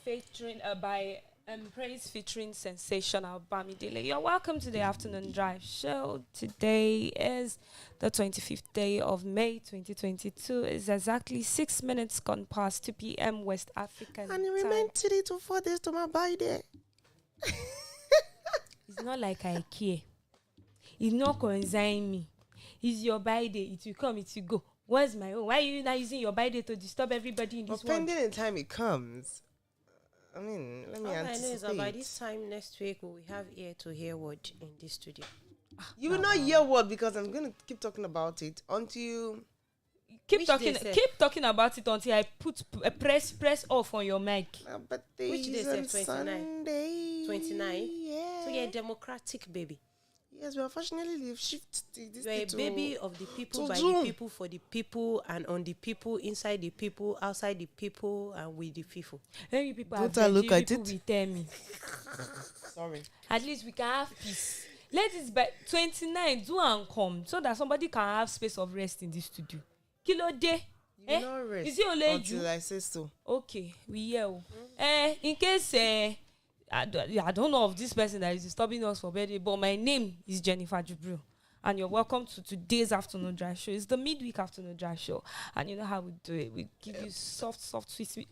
featuring by Praise featuring Sensational Bamidele. You're welcome to the Afternoon Drive Show. Today is the 25th day of May 2022. It's exactly 6 minutes gone past 2 p.m. West African And it time. remained 3 to 4 days to my birthday. It's not like I care. It's not concerning me. It's your birthday. It will come, it will go. What's my own? Why are you not using your birthday to disturb everybody in this world? Pending in time it comes. I mean, let me All I know anticipate. is that by this time next week, we will have ear to hear word in this studio. You will not hear what, because I'm going to keep talking about it until you... Keep talking about it until I put press off on your mic. But Which day, is sir? on 29? Sunday. 29? Yeah. So you're a democratic baby. Yes, but unfortunately, they've shifted this You're a to baby of the people, by June. the people, for the people, and on the people, inside the people, outside the people, and with the people. When you people Don't are I look veggie, at people it? will tell me. Sorry. At least we can have peace. Let it by 29, do and come, so that somebody can have space of rest in this studio. Kilo day. You will not rest Is it only until you? I say so. Okay, we hear. In case I don't know of this person that is disturbing us for birthday, but my name is Jennifer Jubril, and you're welcome to today's Afternoon Drive Show. It's the midweek Afternoon Drive Show, and you know how we do it. We give you soft, sweet.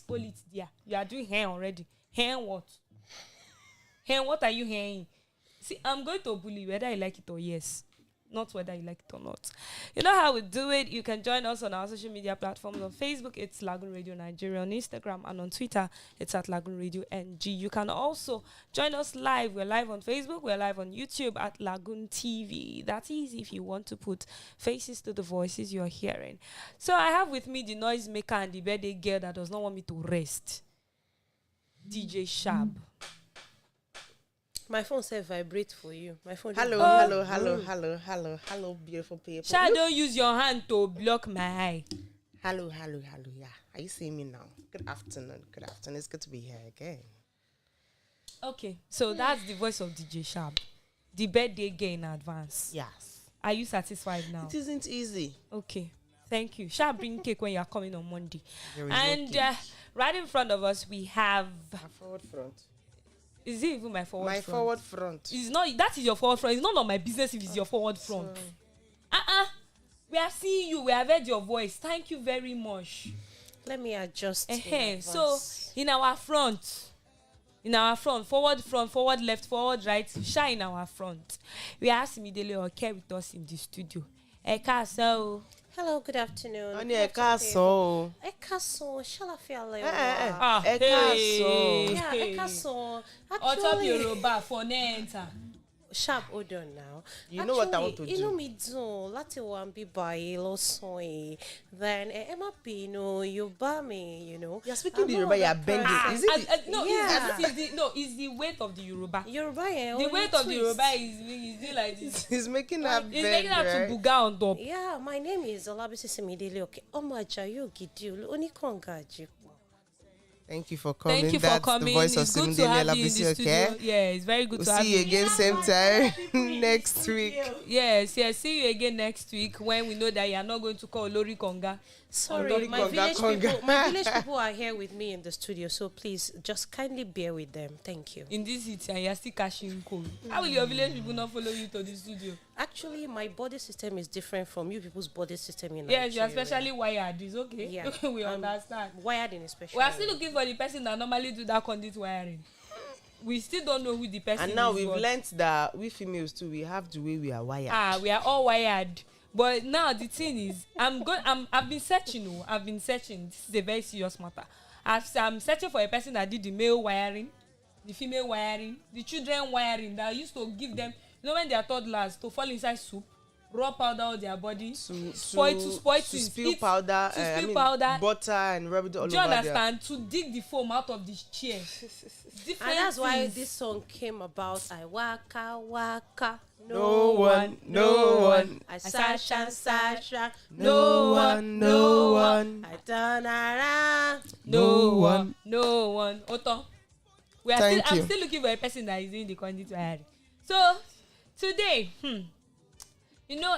Hold it there. You are doing hair already. Hair what? Hair what are you hearing? See, I'm going to bully you whether you like it or yes. Not whether you like it or not. You know how we do it. You can join us on our social media platforms. On Facebook, it's Lagoon Radio Nigeria. On Instagram and on Twitter, it's at Lagoonradio.Ng. You can also join us live. We're live on Facebook. We're live on YouTube at LagoonTV. That's easy if you want to put faces to the voices you're hearing. So I have with me the noise maker and the birthday girl that does not want me to rest. DJ Shab. My phone said vibrate for you. My phone. Hello, beautiful people. Shab, don't use your hand to block my eye. Hello, yeah. Are you seeing me now? Good afternoon. It's good to be here again. Okay, so that's the voice of DJ Shab. The birthday girl in advance. Yes. Are you satisfied now? It isn't easy. Okay, thank you. Shab, bring cake when you are coming on Monday. There is And no cake. right in front of us, we have... My forward front. Is it even my forward front? My forward front. It's not. That is your forward front. It's none of my business if it's your forward front. We are seeing you. We have heard your voice. Thank you very much. Let me adjust. So in our front, forward left, forward right, shine in our front. We are Simidele Oke with us in the studio. So Hello, good afternoon. Only a castle. Ekaso, Shalafia. Ekaso. Yeah, Ekaso. on top Yoruba for enter. Sharp, hold on now. You know what I want to do. Inú mi dùn láti wà níbí báyìí lọ́sàn-án yìí. Then ẹ má bínú, Yorùbá mi, you know. You're speaking the Yoruba, you're bending. Is it? No, Yeah. it's the weight of the Yoruba. Yoruba yẹn. The only weight of the twist. Yoruba is doing like this. He's making that It's bend, making her right? to buga on top. Yeah, my name is Olabisi Simidele Oke. Ọmọ Àjàyí Ògìdì Oníkànga Àjẹpọ̀. Thank you for coming. Thank you That's for coming. the voice It's of good to Simidele have you in Olabisi, the studio. okay? Yeah, it's very good We'll to have see you you. again same time next week. Yes. See you again next week when we know that you are not going to call Olori Konga. Sorry, Olori my village people are here with me in the studio, so please just kindly bear with them. Thank you. In this city, and you are still cashing cold. How will your village people not follow you to the studio? Actually, my body system is different from you people's body system in Nigeria. Yes, you are especially wired. It's okay. Yeah. We understand. Wired in a special We are way. still looking for the person that normally do that conduit wiring. We still don't know who the person is. And now we've but- learnt that we females too, we have the way we are wired. We are all wired. But now the thing is, I've been searching. This is a very serious matter. I'm searching for a person that did the male wiring, the female wiring, the children wiring that used to give them, you know, when they are toddlers to fall inside soup, raw powder on their body, to spill powder, powder, butter and rub it all over. do you understand? To dig the foam out of the chair. And that's why this song came about. I waka waka, No one. I Sasha, No one. I turn around. No one. Oto. Thank I'm you. still looking for a person that is doing the conduit wiring. So today, you know,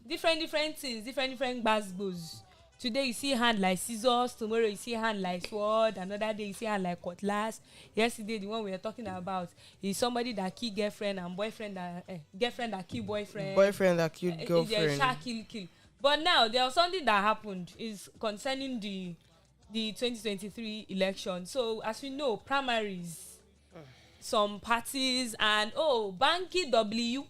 different things, different bass goes Today you see hand like scissors, tomorrow you see hand like sword, another day you see hand like cutlass. Yesterday the one we were talking about is somebody that kill girlfriend and boyfriend that girlfriend that kill boyfriend. Boyfriend that killed girlfriend. Kill. But now there was something that happened is concerning the 2023 election. So as we know, primaries, some parties, and Banky W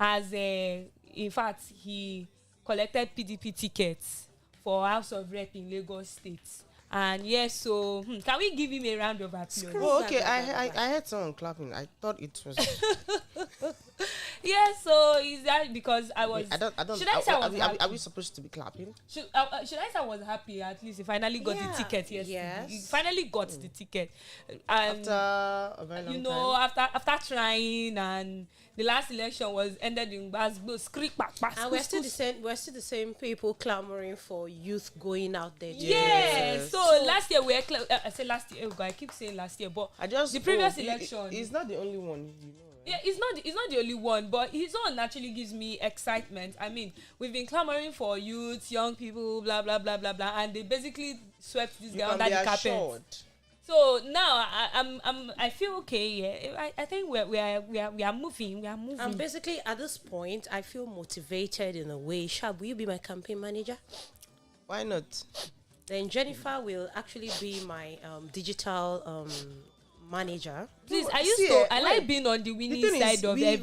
has in fact he collected PDP tickets for House of Rep in Lagos State. And yes, so can we give him a round of applause? Oh, okay. I heard someone clapping. I thought it was. Yeah, so is that because I was? I don't. Should I say I was happy? Are we supposed to be clapping? Should I say I was happy? At least he finally got the ticket. Yes, he finally got the ticket. After a very long time. After trying, and the last election was ended in and we're still the same people clamoring for youth going out there. Yes. So last year I said last year. I keep saying last year, but the previous election. He's not the only one. You know. Yeah, it's not the only one, but his own actually gives me excitement. I mean, we've been clamoring for youth, young people, blah blah blah blah blah, and they basically swept this guy under the carpet. So now I feel okay. Yeah, I think we are moving. And basically at this point, I feel motivated in a way. Shab, will you be my campaign manager? Why not? Then Jennifer will actually be my digital manager. Please, I like being on the winning side of everything.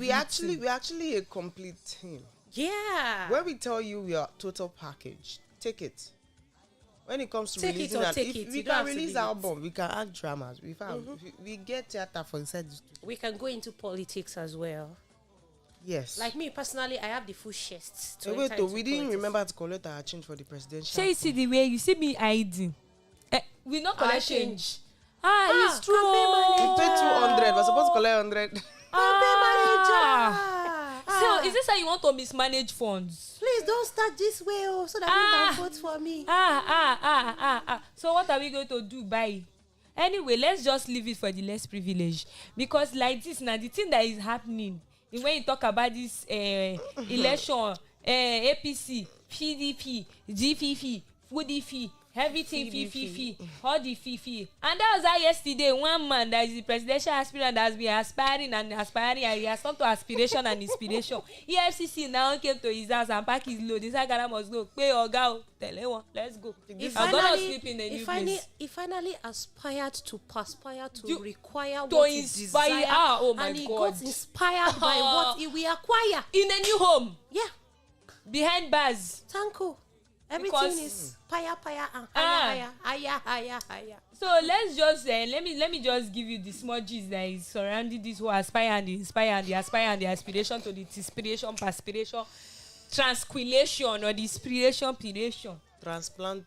We actually a complete team. Yeah. When we tell you we are total package, take it. When it comes to releasing, if we can release album, we can act dramas. We get theater for inside the studio. We can go into politics as well. Yes. Like me personally, I have the full chest. We didn't remember to collect our change for the presidential. Say you see the way you see me hiding. We not collect change. It's true. We paid 200. We're supposed to collect 100. So is this how you want to mismanage funds? Please don't start this way, so that you can vote for me. So what are we going to do? Bye. Anyway, let's just leave it for the less privileged, because like this now, the thing that is happening when you talk about this election, APC, PDP, GPP, FUDP, everything fee, all the fee. And that was how yesterday one man that is the presidential aspirant that has been aspiring and he has come to aspiration and inspiration. EFCC now came to his house and pack his load. This guy must go. Pay or go. Tell him, let's go. I'm gonna sleep in a new place. He finally aspired to require to what inspire. He desires, Oh my and he God. got inspired by what he will acquire in a new home. Yeah. Behind bars. Tanko. Everything is higher and higher. So let's just let me just give you the small gist that is surrounding this whole aspire and the aspiration to the inspiration, perspiration, transquilation or the inspiration, piration. Transplanting.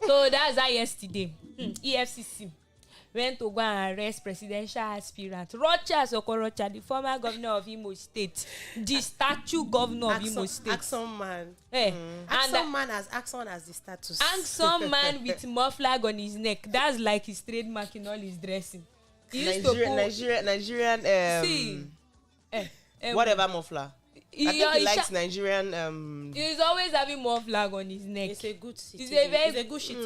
So that's how yesterday EFCC went to go and arrest presidential aspirant Rochas Okorocha, the former governor of Imo State, the statue governor of Imo State. Axon man. And man has Axon as the status. Axon man with muffler on his neck. That's like his trademark in all his dressing. Nigerian. Whatever muffler. I think he likes Nigerian. He's always having more flag on his neck. It's a good city. It's a good shit.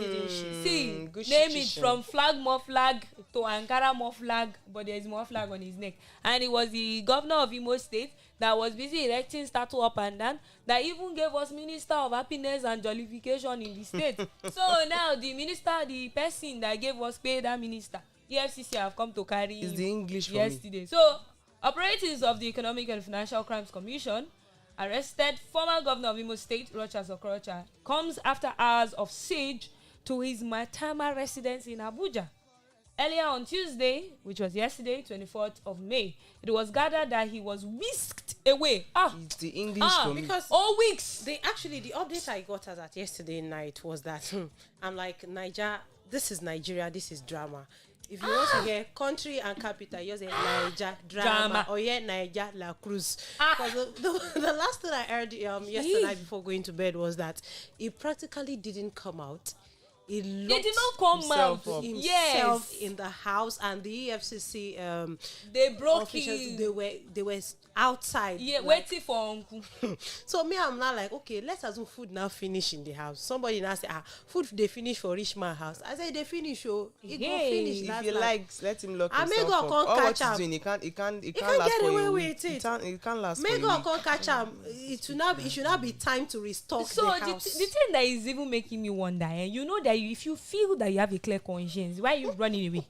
See, name it from more flag to Ankara more flag, but there's more flag on his neck. And he was the governor of Imo State that was busy erecting statue up and down, that even gave us Minister of Happiness and Jollification in the state. So now the person that gave us pay that minister, EFCC have come to carry is the English for yesterday. Me. So operatives of the Economic and Financial Crimes Commission arrested former governor of Imo State, Rochas Okorocha, comes after hours of siege to his maternal residence in Abuja. Earlier on Tuesday, which was yesterday, 24th of May, it was gathered that he was whisked away. It's the English for me. Because all weeks. The update I got as at yesterday night was that I'm like, this is Nigeria, this is drama. If you want to hear country and capital, you say Niger drama or Niger La Cruz. Because the last thing I heard yesterday night before going to bed was that he practically didn't come out. He they did not come out. Himself in the house, and the EFCC they broke it. They were outside. Yeah, like, waiting for uncle. So me, I'm not like, okay, let's assume food now finish in the house. Somebody now say, food they finish for rich man house. I say they finish, oh, it go finish. If he likes, let him lock himself up. All what he's doing, he can't last get away with it. It can't last. Make God come catch him. It should not be time to restock so the house. The thing that is even making me wonder, you know that if you feel that you have a clear conscience, why are you running away?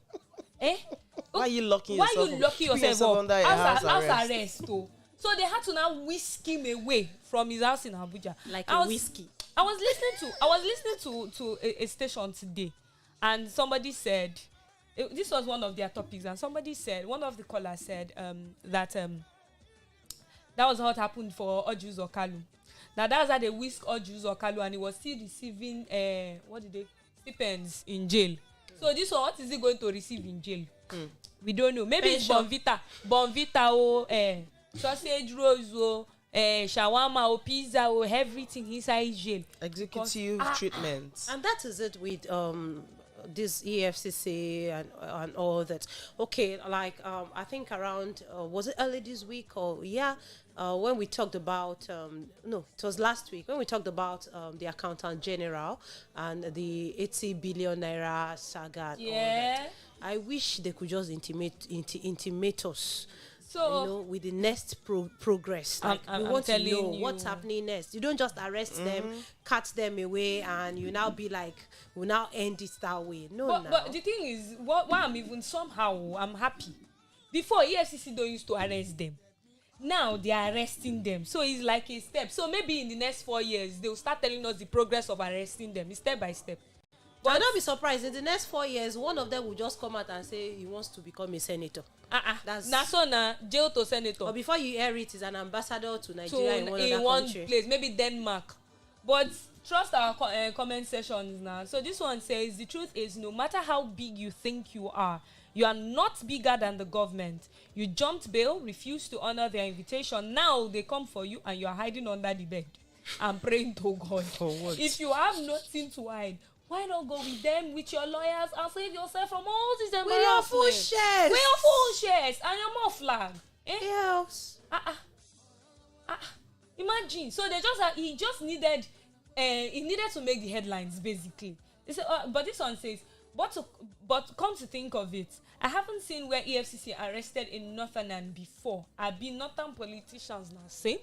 Why are you locking yourself? Why you locking yourself under a house arrest? So they had to now whisk him away from his house in Abuja, like a whiskey. I was listening to a station today, and somebody said this was one of their topics, and one of the callers said that was what happened for Ojus Okalu. Now that's how they whisk Ojus Okalu, and he was still receiving stipends in jail. So this one, what is he going to receive in jail? We don't know. Maybe it's Bonvita or sausage rolls or shawarma or pizza or everything inside jail. Executive treatment. And that is it with this EFCC and all that. Okay, like I think around was it early this week or when we talked about no, it was last week when we talked about the accountant general and the 80 billion naira saga. Yeah, I wish they could just intimate us. So with the next progress, like we want to know what's happening next. You don't just arrest them, cut them away, and you now be like, we'll now end it that way. But the thing is, why I'm happy. Before EFCC don't used to arrest them. Now they are arresting them, so it's like a step. So maybe in the next 4 years they'll start telling us the progress of arresting them. It's step by step. But don't be surprised. In the next 4 years, one of them will just come out and say he wants to become a senator. That's jail to senator. Or before you hear it, is an ambassador to Nigeria in one country. Place, maybe Denmark. But trust our comment sessions now. So this one says the truth is, no matter how big you think you are not bigger than the government. You jumped bail, refused to honor their invitation. Now they come for you and you are hiding under the bed and praying to God. For what? If you have nothing to hide, why not go with them, with your lawyers, and save yourself from all this embarrassment? With your full shares. With your full shares and your more flag. Yes. Imagine. So he just needed to make the headlines, basically. They said, but this one says, but come to think of it, I haven't seen where EFCC arrested a Northern before. I've been Northern politicians now say.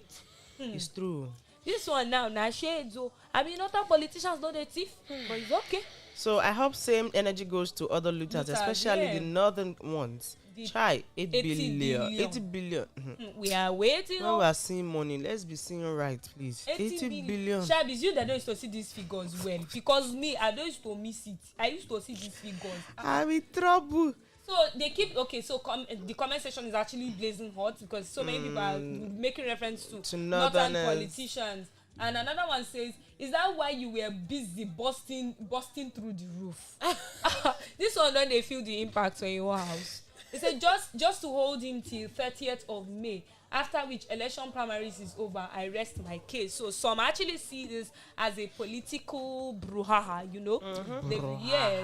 It's true. This one now shades. I mean, Northern politicians don't they thief, but it's okay. So I hope same energy goes to other looters, especially the northern ones. Try 8 billion. 80 billion. We are waiting. When we are seeing money, let's be seeing right, please. 80 billion. Shab, it's you that don't used to see these figures well. Because me, I don't used to miss it. I used to see these figures. I'm in trouble. So they keep so the comment section is actually blazing hot because so many people are making reference to northern politicians. And another one says, is that why you were busy busting through the roof? This one, then they feel the impact on your house. They said just to hold him till 30th of May, after which election primaries is over, I rest my case. So some actually see this as a political brouhaha,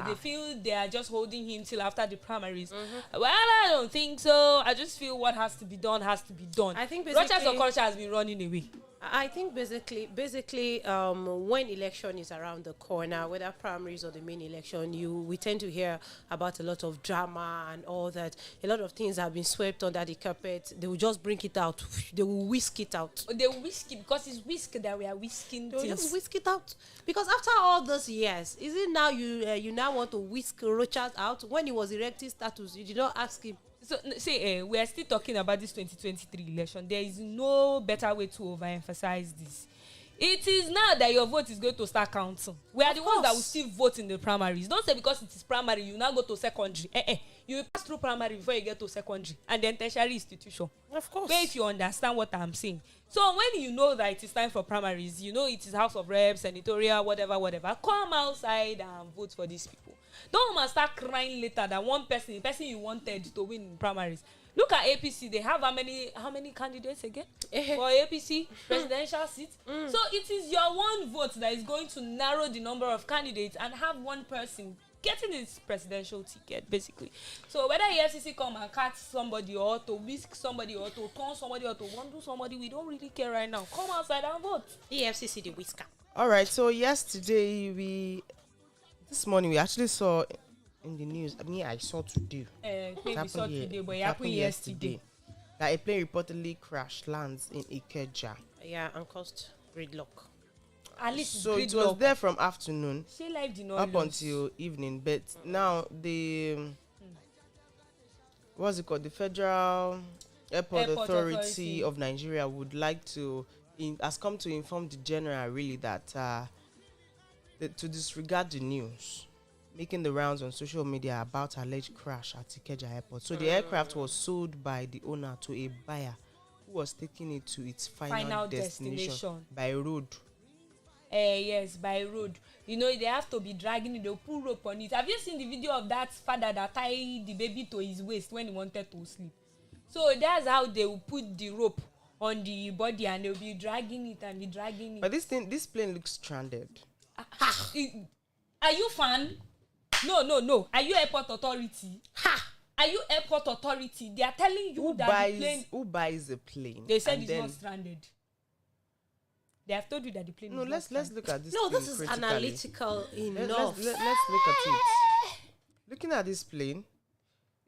They feel they are just holding him till after the primaries. Well, I don't think so. I just feel what has to be done has to be done. I think Rochas Okocha has been running away. I think basically, when election is around the corner, whether primaries or the main election, we tend to hear about a lot of drama and all that. A lot of things have been swept under the carpet. They will just bring it out. They will whisk it out. They will whisk it because it's whisk that we are whisking. They will just whisk it out. Because after all those years, is it now you now want to whisk Rochas out? When he was erecting status, you did not ask him. So, we are still talking about this 2023 election. There is no better way to overemphasize this. It is now that your vote is going to start counting. We are the ones that will still vote in the primaries. Don't say because it is primary, you now go to secondary. You will pass through primary before you get to secondary. And then tertiary institution. Of course. Where if you understand what I'm saying. So when you know that it is time for primaries, it is House of Reps, senatorial, whatever, come outside and vote for these people. Don't start crying later that the person you wanted to win in primaries. Look at APC. They have how many candidates again for APC presidential seat? So it is your one vote that is going to narrow the number of candidates and have one person getting his presidential ticket, basically. So whether EFCC come and catch somebody or to whisk somebody or to turn somebody or to undo somebody, we don't really care right now. Come outside and vote. EFCC the whisker. All right. So this morning we actually saw in the news. I saw today. Maybe we saw today, but it happened yesterday. That a plane reportedly lands in Ikeja. Yeah, and caused gridlock. At least so it was there from afternoon up lose. Until evening, but now what's it called? The Federal Airport Authority of Nigeria would like to has come to inform the general really that to disregard the news making the rounds on social media about alleged crash at Ikeja Airport. So the aircraft was sold by the owner to a buyer who was taking it to its final destination by road. Yes, by road. You know, they have to be dragging it, they'll pull rope on it. Have you seen the video of that father that tied the baby to his waist when he wanted to sleep? So that's how they will put the rope on the body and they'll be dragging it and be dragging it. But this plane looks stranded. Are you fan? No. Are you airport authority? Are you airport authority? They are telling you who buys the plane? They said it's not stranded. They have told you that the plane is not let's look at this. No, this is analytical enough. Let's look at it. Looking at this plane,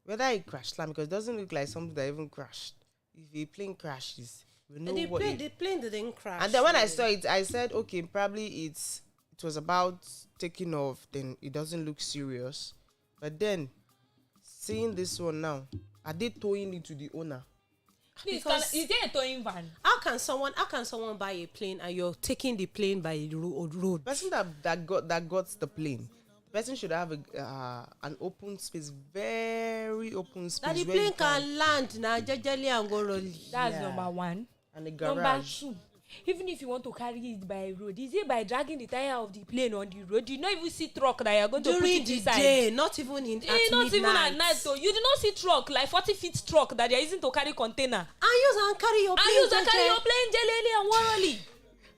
whether it crashed, because it doesn't look like something that even crashed. If a plane crashes, we know the plane didn't crash. And then when I saw it, I said, okay, probably it was about taking off. Then it doesn't look serious. But then seeing this one now, are they towing it to the owner? Please, is there a towing van? How can someone buy a plane and you're taking the plane by the road? The person that got the plane, the person should have an open space, very open space. That the plane can land now, jejely and go rolling. That's number one. And the garage. Number two, even if you want to carry it by road, is it by dragging the tire of the plane on the road? You don't even see truck that you're going to put it inside. During the day, not even at midnight. Even at night. So you do not see truck, like 40 feet truck that they're using to carry container. And use and carry your plane. Jelly and warily.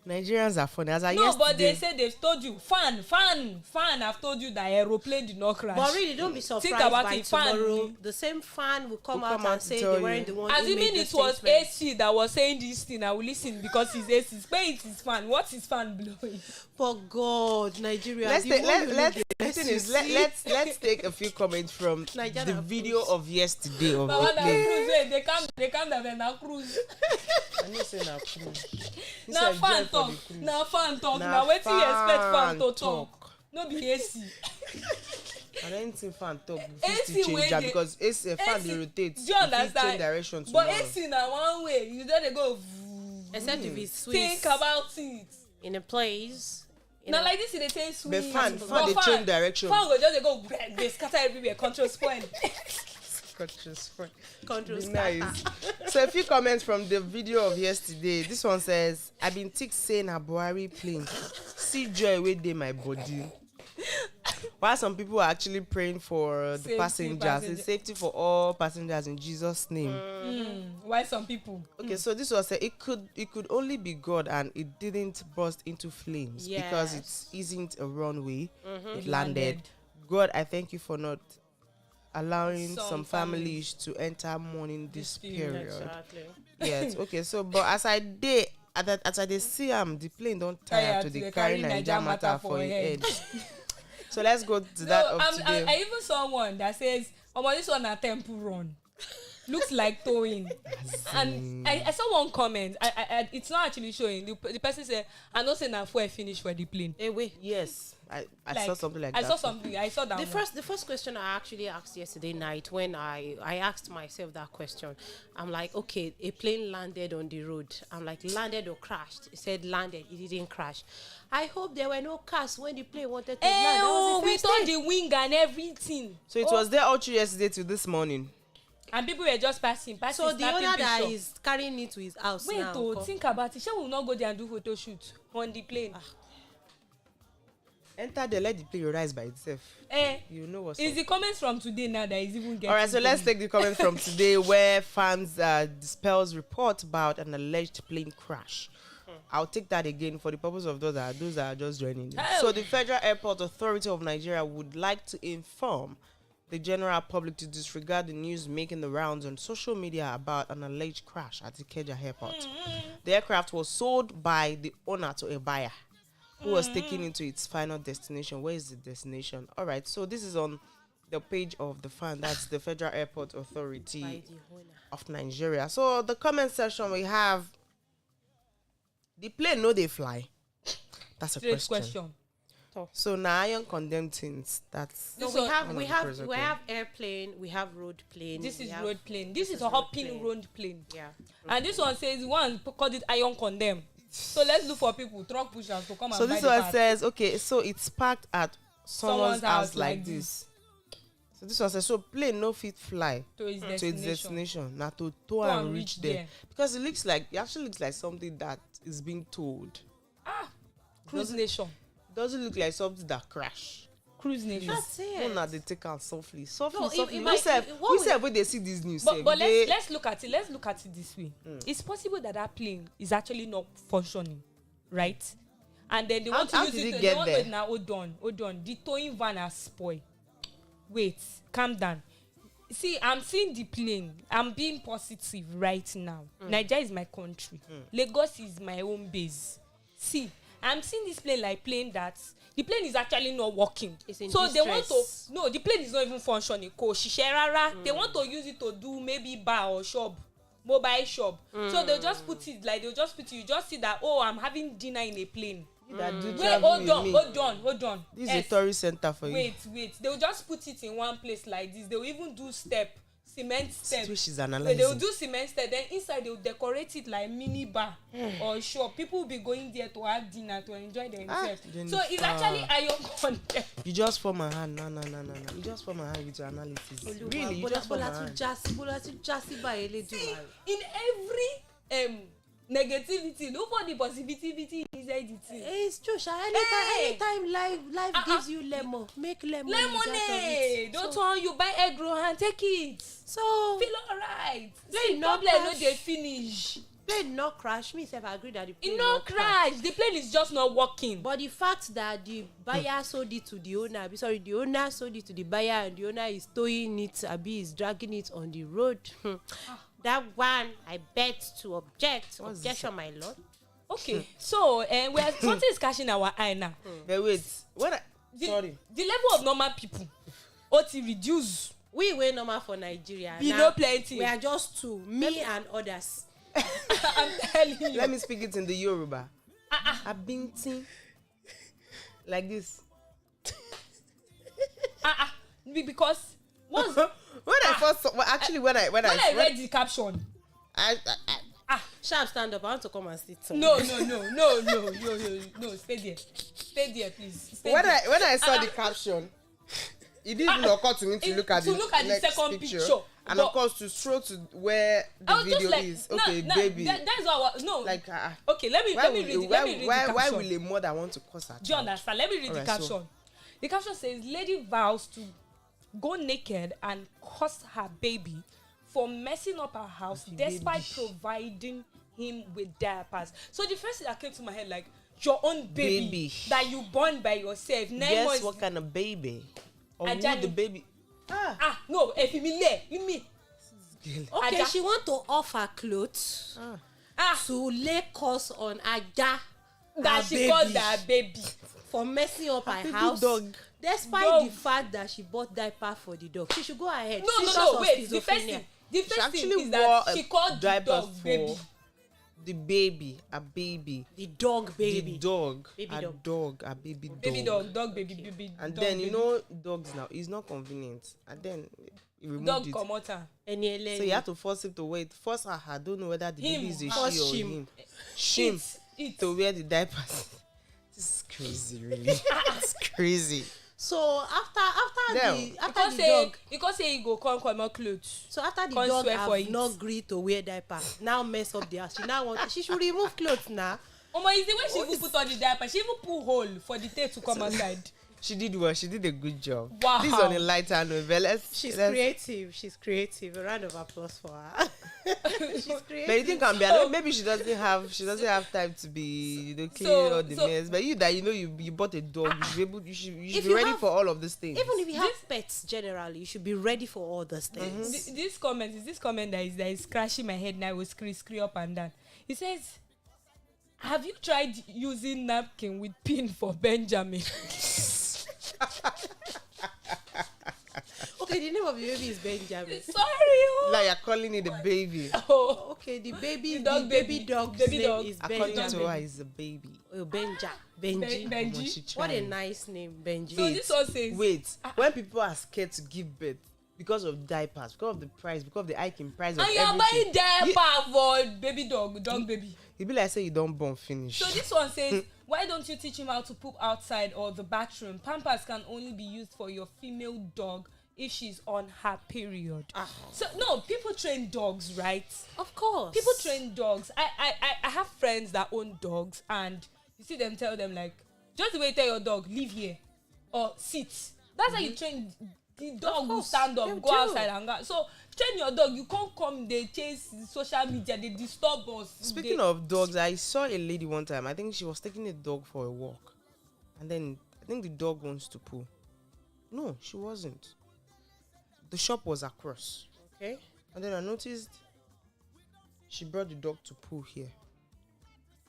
Nigerians are funny. But they said they've told you, fan. I've told you that aeroplane did not crash. But really, don't be surprised by tomorrow. The same fan will come out and say they weren't the one who made the assuming it was AC that was saying this thing, I will listen because it's AC. Spare it is fan. What is fan blowing? For God, Nigeria. Let's take a few comments from the video of yesterday. Of they come down and now cruise. I'm not saying now cruise. Now fan talk. Now wetin you expect fan to talk? No be AC. I don't think fan talk AC change that because AC fan dey rotate. Do you understand? Change direction but AC na one way. You don't go. Except if it's Swiss. Think about it. In a place. Now like this, they say Swiss. But fan dey change direction. Fan go just go. They scatter everywhere. Control spoil. Control nice. So a few comments from the video of yesterday. This one says, I've been tick saying a Buhari plane. See joy with dey my body. While some people are actually praying for the passengers, it's safety for all passengers in Jesus' name. Why some people? Okay, so this was it could only be God and it didn't burst into flames because it isn't a runway. It landed. God, I thank you for not allowing some families to enter mourning this period. Exactly. Yes. Okay. So, but as I see the plane don't tire to the carry Naija matter for a head. So let's go to that of today. I even saw one that says, this one a temple run. Looks like towing. And I saw one comment. I it's not actually showing. The person said, I know say na fuel finish for the plane. Wait. Yes. I saw something like that. I saw that the first question I actually asked yesterday night when I asked myself that question. I'm like, okay, a plane landed on the road. I'm like, landed or crashed? It said landed. It didn't crash. I hope there were no cars when the plane wanted to land. We saw the wing and everything. So it was there all through yesterday to this morning. And people were just passing. So the owner that is carrying it to his house now. Wait, think about it. Shall we not go there and do photo shoot on the plane? Enter there, let the plane rise by itself. You know what's Is the comments from today now that is even getting... All right, so let's take the comments from today where fans dispels report about an alleged plane crash. I'll take that again for the purpose of those that are just joining. So the Federal Airport Authority of Nigeria would like to inform the general public to disregard the news making the rounds on social media about an alleged crash at the Ikeja Airport. The aircraft was sold by the owner to a buyer who was taken into its final destination. Where is the destination? All right, so this is on the page of the fan. That's the Federal Airport Authority of Nigeria. So the comment section we have, the plane no they fly. That's a question. So now I condemn things. That's no. We have airplane. We have road plane. This is road plane. This is a hopping road plane. Yeah. And this one says one called it iron condemn. So let's look for people truck pushers to come and buy the this one part. says okay. So it's parked at someone's house like this. So this one says so plane no fit fly to its destination. Now to and reach there because it actually looks like something that is being told. Cruise nation. Doesn't look like something that crash. Cruise nation. That's it. Now they take out softly. No, We said when they see this news. But let's look at it. Let's look at it this way. It's possible that plane is actually not functioning, right? And then they want to use it. They want to now hold on. The towing van has spoiled. Wait, calm down. See, I'm seeing the plane. I'm being positive right now. Nigeria is my country. Lagos is my home base. See, I'm seeing this plane like plane that the plane is actually not working. It's in so distress. They want to the plane is not even functioning. They want to use it to do maybe bar or shop, mobile shop. So they'll just put it you just see that I'm having dinner in a plane. Wait, hold on. This is a tourist center for you. Wait. They'll just put it in one place like this. They'll even do cement step. Which is So analyzing. they'll do cement step. Then inside they'll decorate it like mini bar or shop. People will be going there to have dinner to enjoy themselves. So it's actually iron condemn. You just form my hand. No. You just form my hand with your analysis. Really, you just form my hand. In every negativity, look for the positivity inside the thing. It's true, anytime life gives you lemon, make lemonade. Don't want you buy egg roll and take it. So feel alright. Plane no they finish. Plane not crash. Me self agree that the plane it not crash. The plane is just not working. But the fact that the buyer sold it to the owner, the owner sold it to the buyer, and the owner is towing it, is dragging it on the road. That one, I bet to objection, my lord. Okay, so something is catching our eye now. But wait, the level of normal people, reduce. We were normal for Nigeria. We know plenty. We are just two, me and others. I'm telling you. Let me speak it in the Yoruba. Abintin, like this. Because once. When I read the caption, Sharp, stand up. I want to come and sit. No. Stay there, please. When I saw the caption, it didn't even occur to me to look at the second picture. And of course, to scroll to where the video is. Okay, baby. That's what Like, okay, let me read the caption. Why will a mother want to curse her child? Do you understand? Let me read the caption. So. The caption says, lady vows to go naked and curse her baby for messing up her house despite providing him with diapers. So the first thing that came to my head, like, your own baby. That you born by yourself. Guess what kind of baby? Or who the baby? No, if you mean okay, she want to off her clothes to lay curse on Aja that she called her baby for messing up her house. Dog. Despite the fact that she bought diaper for the dog, she should go ahead. No, wait. The first thing is that she called the dog baby. The baby, a baby. The dog baby. The dog, baby a dog. Dog, a baby dog. Baby dog, baby. And dog, then baby. you know, dogs now it's not convenient. And then he removed dog it. comota. So you have to force him to wait. Force her. I don't know whether the baby is a she or him. Shim to wear the diapers. This is crazy, really. It's crazy. So after the dog, you can't say he go come more clothes. So after the dog have not agreed to wear diaper, now mess up the house. She should remove clothes now. Is the way she even put on the diaper. She even put hole for the tail to come outside. She did well. She did a good job. Wow. This is on a lighter note. But She's creative. She's creative. A round of applause for her. She's creative. But you think can be alone? Maybe she doesn't have time to be clean all the mess. But you bought a dog. You should be ready for all of these things. Even if you have pets generally, you should be ready for all those things. This comment that is scratching my head now. I will scream up and down. He says, have you tried using napkin with pin for Benjamin? Okay, the name of the baby is Benjamin. Sorry. Like you're calling it a baby. Oh, okay. The baby dog is According Benjamin. to her, is a baby. Oh, Benji. Benji. What a nice name, Benji. So this one says. Wait. When people are scared to give birth because of diapers, because of the price, because of the hiking price of And everything, you're buying diaper for baby dog baby. it be like say you don't born finish. So this one says, why don't you teach him how to poop outside or the bathroom? Pampers can only be used for your female dog if she's on her period. So no, people train dogs, right? Of course. People train dogs. I have friends that own dogs, and you see them tell them like, just the way you tell your dog, leave here or sit. That's how you train. The dog will stand up, go outside and go. So train your dog. You can't come, they chase social media, they disturb us. Speaking of dogs, I saw a lady one time. I think she was taking a dog for a walk, and then I think the dog wants to poo. No, she wasn't. The shop was across. Okay. And then I noticed she brought the dog to poo here.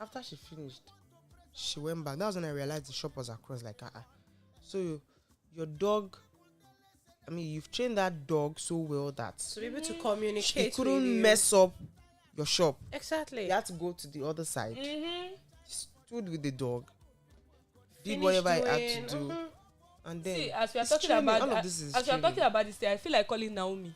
After she finished, she went back. That was when I realized the shop was across. Like, So your dog, I mean, you've trained that dog so well that to be able to communicate. she couldn't with you. mess up your shop. Exactly. You had to go to the other side. Stood with the dog, did Finish whatever I doing, had to do, and then See, as we are it's talking training. about All of this is as we are training. talking about this thing, I feel like calling Naomi.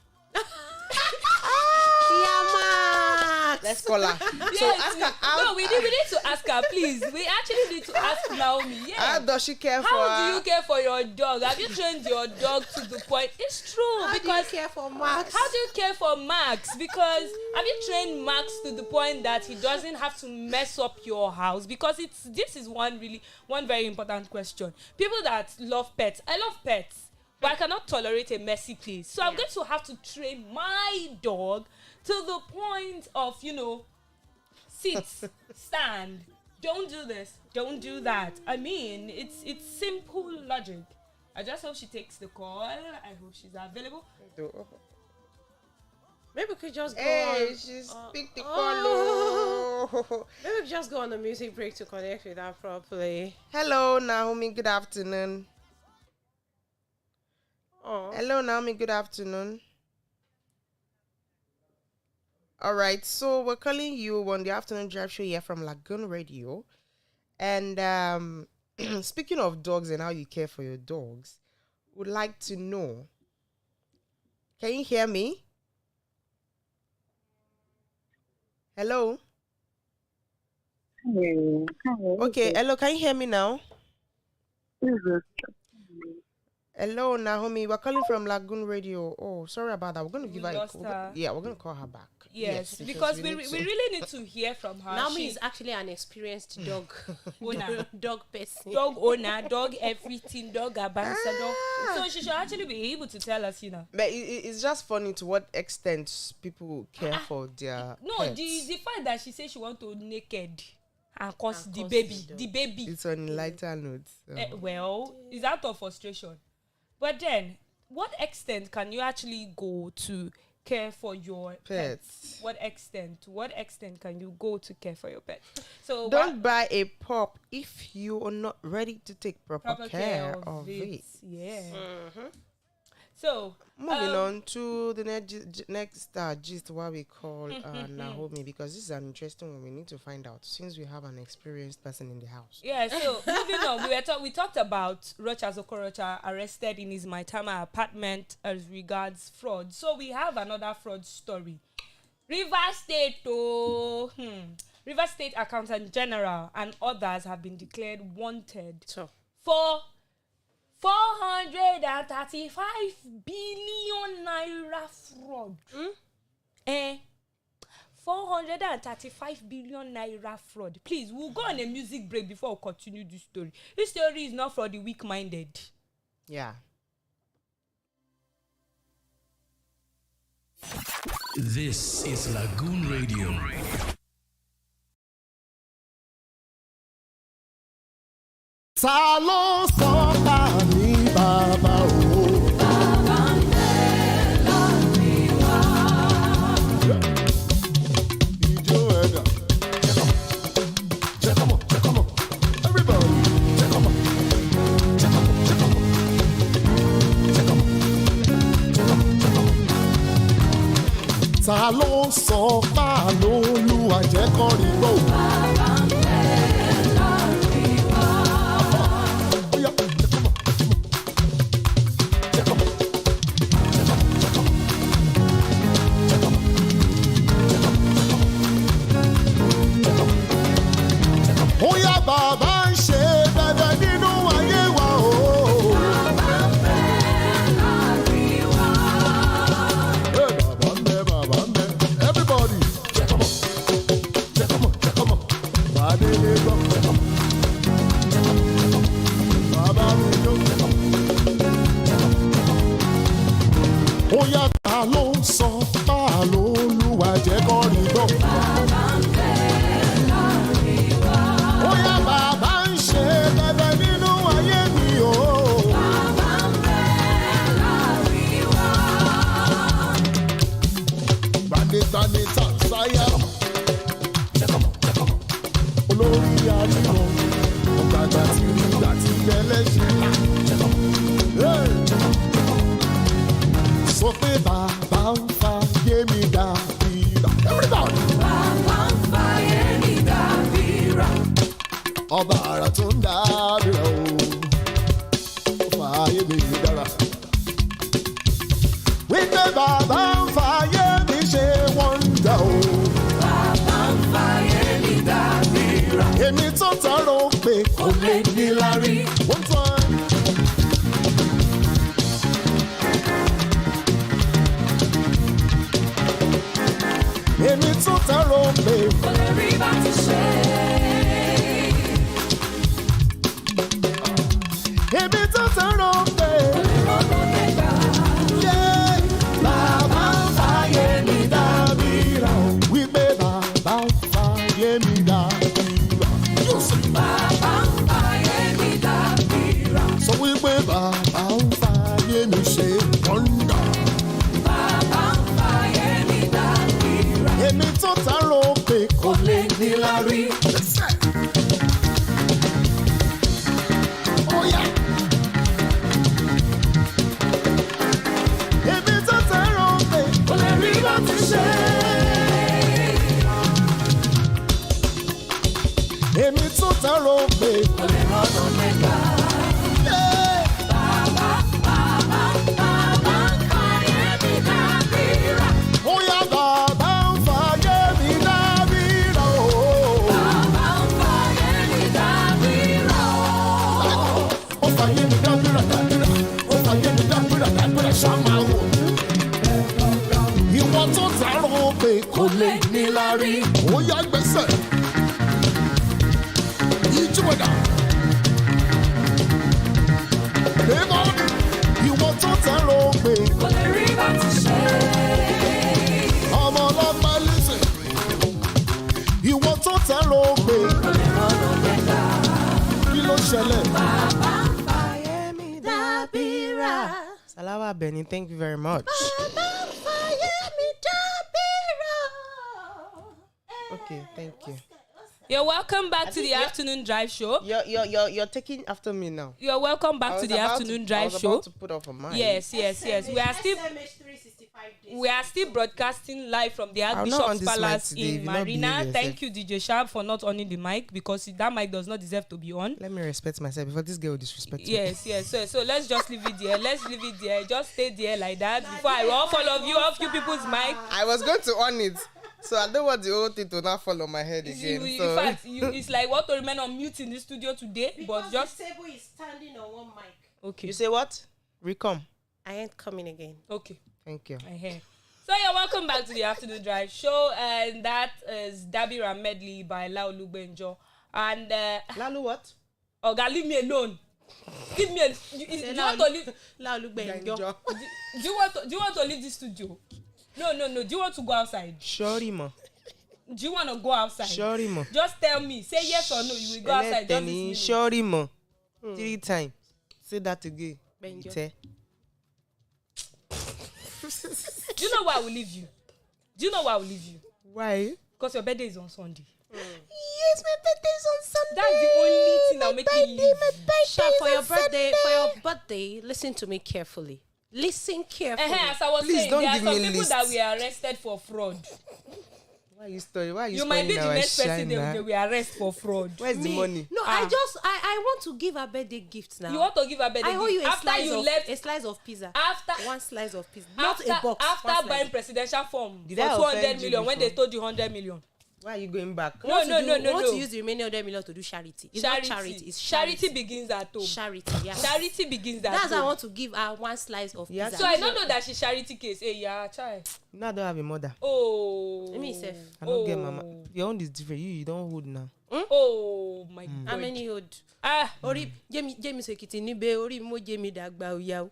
Let's call her. No, we need to ask her, please. We actually need to ask Naomi. Yeah. How does she care for How her? do you care for your dog? Have you trained your dog to the point? It's true. How because do you care for Max? How do you care for Max? Because have you trained Max to the point that he doesn't have to mess up your house? Because this is one very important question. People that love pets, I love pets, but I cannot tolerate a messy place. So I'm going to have to train my dog to the point of, sit, stand, don't do this, don't do that. I mean, it's simple logic. I just hope she takes the call. I hope she's available. Maybe we could just go Hey, on. she's picked the call. Maybe we could just go on a music break to connect with her properly. Hello, Naomi. Good afternoon. Oh. Hello, Naomi. Good afternoon. All right, so we're calling you on the afternoon drive show here from Lagoon Radio. And speaking of dogs and how you care for your dogs, would like to know, can you hear me? Hello? Hello. Okay, hello, can you hear me now? Hello, Naomi. We're calling from Lagoon Radio. Oh, sorry about that. We're going to give her. Yeah, we're going to call her back. Yes, because we really need to hear from her. Naomi is actually an experienced dog owner, dog person, dog owner, dog everything, dog ambassador. So she should actually be able to tell us, But it's just funny to what extent people care for their pets. The fact that she says she wants to naked and cause the baby. It's on a lighter note. So. Well, it's out of frustration. But then, what extent can you actually go to care for your pets? What extent? To what extent can you go to care for your pet? So don't buy a pup if you are not ready to take proper care of it. Yeah. So moving on to the next gist, what we call Naomi, because this is an interesting one. We need to find out since we have an experienced person in the house. Yeah. So moving on, we talked about Rocha Zokorocha arrested in his Maitama apartment as regards fraud. So we have another fraud story. Rivers State Accountant General and others have been declared wanted for 435 billion naira fraud. 435 billion naira fraud. Please, we'll go on a music break before we continue this story. This story is not for the weak-minded. Yeah. This is Lagoon Radio. Ta ló sọ bá mi bàbá o. Bàbá ń bẹ láti wá. Ìjó ẹ̀dá. Check 'em up, check 'em up. Everybody, check 'em up. Check 'em up, check 'em up. Check 'em up. Check 'em up, check 'em up. Ta ló sọ bá l'Olúwa jẹ́ kó rí gbó. Bàbá ń bẹ láti wá. Bóyá bàbá ń ṣe dandan nínú ayé wa o. Bàbá ń bẹ láàrin wa. Bàbá ń bẹ. Everybody. Check 'em up. Check 'em up. Check 'em up. Bàdé lè gbọ́. Check 'em up. Check 'em up. Check 'em up. Bàbá mi jó. Check 'em up. Check 'em up. Bóyá ta ló ń sọ bá l'Olúwa jẹ́ kó rí gbọ́. Bàbá ń bẹ láàrin wa. Bóyá bàbá ń ṣe bẹ̀bẹ̀ nínú ayé mi o. Bàbá ń bẹ láàrin wa. Gbanigbani tàṣáyà. Olórí àríwọ̀ ọ̀gbàgbà tí rí ìgbà tí ẹlẹ́ṣẹ̀. Sọ pé bàbá ń fa yé mi dàbíra. Bàbá ń fa yé mi dàbíra. Ọba àrà tó ń dàbíra o. Ó fa yé mi dára. Wípé bàbá ń fa yé mi ṣe wọ́ndà o. Bàbá ń fa yé mi dàbíra. Èmi tó tọrọ pé kò lè ní lárí. One time. Èmi tó tẹ̀rọ pé kò lè rí bá ti ṣe. Èmi tó tẹ̀rọ pé kò lè rọ́gbọ́n gbẹ̀gbà. Bàbá ń fàyè mi dàbíra. Wípé bàbá ń fàyè mi dàbíra. Bàbá ń fàyè mi dàbíra. Sọ wípé bàbá ń fàyè mi ṣe wọ́ndà. Èmi tó tàrò pé kò lè ní lárí. Èmi tó tàrò pé kò lè rí láti ṣe. Èmi tó tàrò pé kò lè rọ́nà mẹ́ta. Ìwọ tó tààrọ̀ pé kò lè ní lárí. Ó yá gbèsè. Ìjúwèdà. Bébọ̀ ni ìwọ tó tààrọ̀ pé kò lè rí bá ti ṣe. Ọmọ ọlọ́pàá lẹ́sẹ̀. Ìwọ tó tààrọ̀ pé kò lè rọ́nà mẹ́ta. Kí ló ṣẹlẹ̀? Bàbá ń fàyè mi dàbíra. Salawa Benny, thank you very much. Okay, thank you. You're welcome back to the afternoon drive show. You're taking after me now. You're welcome back to the afternoon drive show. I was about to put off a mic. Yes. We are still broadcasting live from the Archbishop's Palace in Marina. Thank you, DJ Sharp, for not owning the mic because that mic does not deserve to be on. Let me respect myself before this girl will disrespect me. Yes. So let's just leave it there. Just stay there like that before I off all of you off you people's mic. I was going to on it. So I don't want the whole thing to not fall on my head again. In fact, it's like what to remain on mute in the studio today. Because but just the table is standing on one mic. Okay. You say what? Recom. I ain't coming again. Okay. Thank you. I hear. So you're welcome back to the Afternoon Drive show, and that is Dabira Medley by Olumakaiye. And Lalu what? Oga, leave me alone. Leave me alone. Do you want to leave? Do you want to leave the studio? No. Do you want to go outside? Sorry, ma. Do you want to go outside? Sorry, ma. Just tell me. Say yes or no. You will go outside. Just this minute. Sorry, ma. 3 times. Say that again. Do you know why I will leave you? Why? Because your birthday is on Sunday. Yes, my birthday is on Sunday. That's the only thing that'll make you leave. Sha, for your birthday, listen to me carefully. Listen carefully. As I was Please saying, don't there are give some me people list. that were arrested for fraud. Why are you You might be the our next person shine, they will arrest for fraud. Where's the money? No, I want to give a birthday gift now. You want to give a birthday I owe gift you a slice of pizza. After One slice of pizza, not a box. After buying presidential form Did for I 200 offend you million when before? they told you 100 million. Why are you going back? No. Want to use the remaining 100 million to do charity. It's not charity. It's charity begins at home. Charity, yeah. Charity begins at That's home. why I want to give her one slice of Yeah, pizza. So I don't know that she's charity case. Hey, yeah, try. Now I don't have a mother. Oh. Let me say. I don't get mama. Your own is different. You don't hold now. Oh my God. How many hold? Ori Jamie Sekiti nibe ori mo Jamie dagba oya o.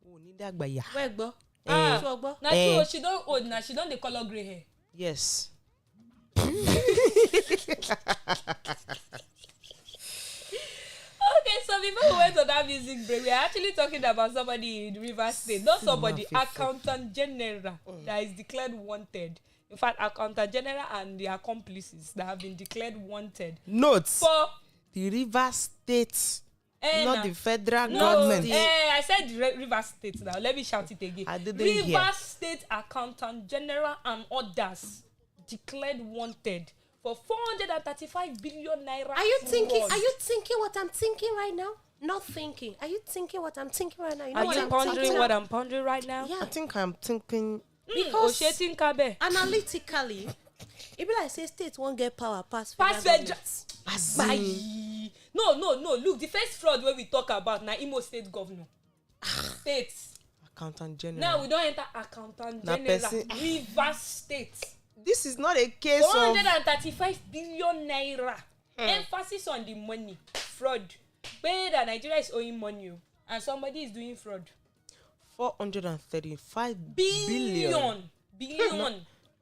Oh, need that by ya. Where gbo? Now Eh. true, she don't old now. She don't the color gray hair. Yes. Okay, so before we went on that music break, we are actually talking about somebody in Rivers State. Not somebody, Accountant General that is declared wanted. In fact, Accountant General and the accomplices that have been declared wanted. Notes. For The Rivers State, not the federal no, government. I said Rivers State now. Let me shout it again. I didn't Rivers hear. State Accountant General and others declared wanted for 435 billion naira. Are you thinking? fraud. Are you thinking what I'm thinking right now? Not thinking. Are you thinking what I'm thinking right now? You know Are what you I'm pondering thinking what now? I'm pondering right now? Yeah. I think I'm thinking. Because Oshetin Kabe. analytically, it be like say states won't get power past Pass federal federal. government. No. Look, the first fraud where we talk about now Imo State governor. States. Accountant General. Now we don't enter Accountant Na General. person- Rivers State. This is not a case of 435 billion naira. Emphasis on the money. Fraud. Where that Nigeria is owing money and somebody is doing fraud. 435 billion. Billion.